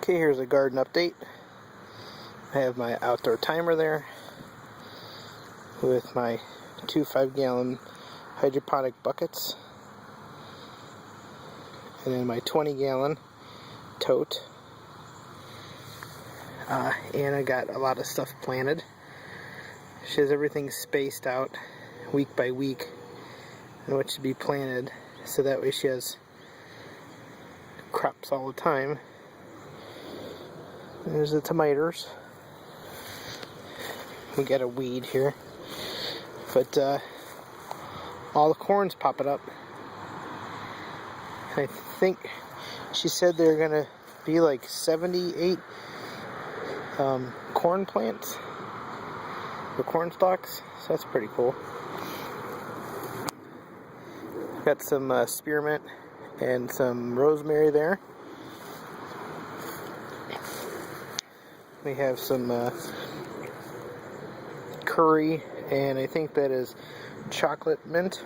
Okay, here's a garden update. I have my outdoor timer there with my two 5-gallon hydroponic buckets, and then my 20-gallon tote. And I got a lot of stuff planted. She has everything spaced out week by week and what should be planted, so that way she has crops all the time. There's the tomatoes. We got a weed here, but all the corn's popping up. I think she said they're gonna be like 78 corn plants or corn stalks, so that's pretty cool. Got some spearmint and some rosemary there. We have some curry, and I think that is chocolate mint.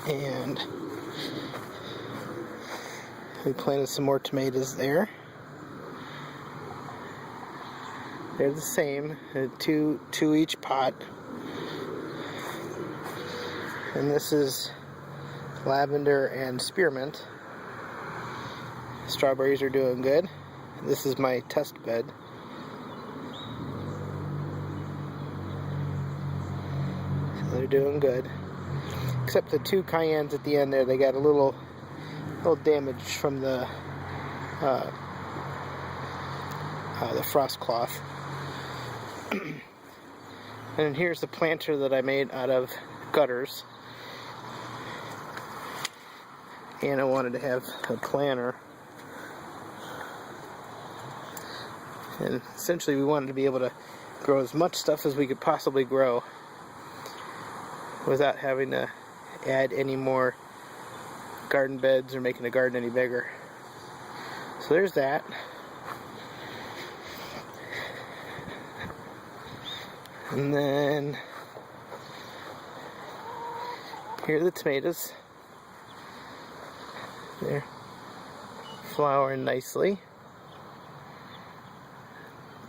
And we planted some more tomatoes there. They're the same, two each pot. And this is lavender and spearmint. Strawberries are doing good. This is my test bed. So they're doing good. Except the two cayennes at the end there, they got a little damage from the frost cloth. And here's the planter that I made out of gutters. And I wanted to have a planter. And essentially we wanted to be able to grow as much stuff as we could possibly grow without having to add any more garden beds or making the garden any bigger. So there's that. And then here are the tomatoes. They're flowering nicely.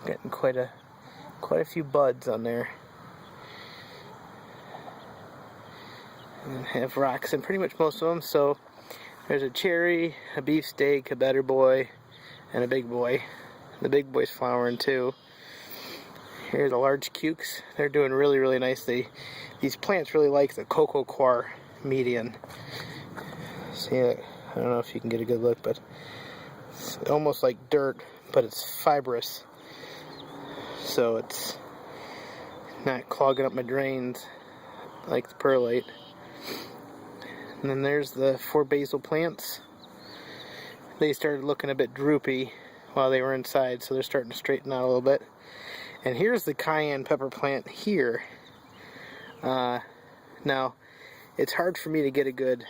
Getting quite a few buds on there. And have rocks in pretty much most of them. So there's a cherry, a beefsteak, a better boy, and a big boy. The big boy's flowering too. Here's the large cukes. They're doing really, really nicely. These plants really like the cocoa coir median. See it? I don't know if you can get a good look, but it's almost like dirt, but it's fibrous. So it's not clogging up my drains like the perlite. And then there's the 4 basil plants. They started looking a bit droopy while they were inside, so they're starting to straighten out a little bit. And here's the cayenne pepper plant here. Now, it's hard for me to get a good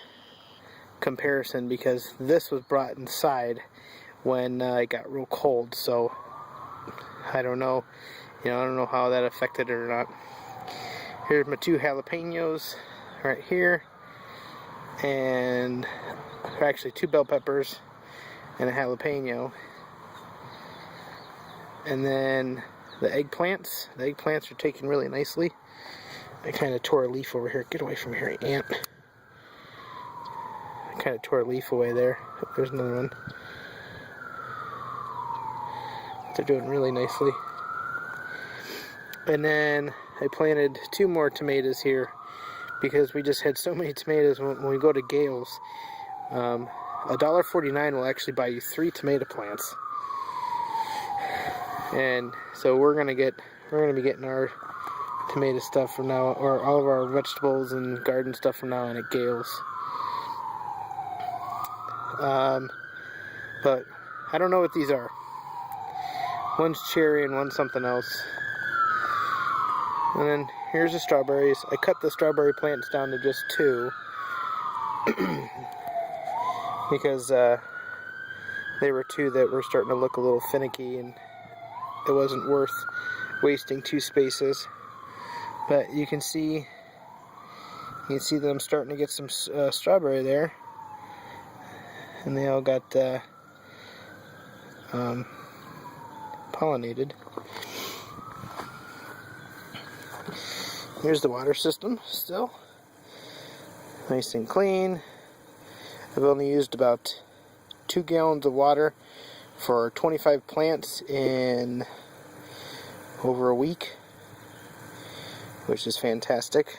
comparison because this was brought inside when it got real cold, so I don't know. I don't know how that affected it or not. Here's my 2 jalapenos right here, and actually 2 bell peppers and a jalapeno. And then the eggplants. The eggplants are taking really nicely. I kind of tore a leaf over here. Get away from here, ant. I kind of tore a leaf away there. There's another one. They're doing really nicely. And then I planted 2 more tomatoes here because we just had so many tomatoes. When we go to Gales, $1.49 will actually buy you 3 tomato plants. And so we're gonna be getting our tomato stuff from now, or all of our vegetables and garden stuff from now on at Gales. But I don't know what these are. One's cherry and one's something else. And then here's the strawberries. I cut the strawberry plants down to just 2 because they were 2 that were starting to look a little finicky, and it wasn't worth wasting 2 spaces. But you can see that I'm starting to get some strawberry there. and they all got pollinated. Here's the water system still. Nice and clean. I've only used about 2 gallons of water for 25 plants in over a week, which is fantastic.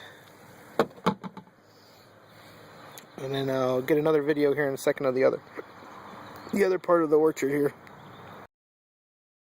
And then I'll get another video here in a second of the other part of the orchard here.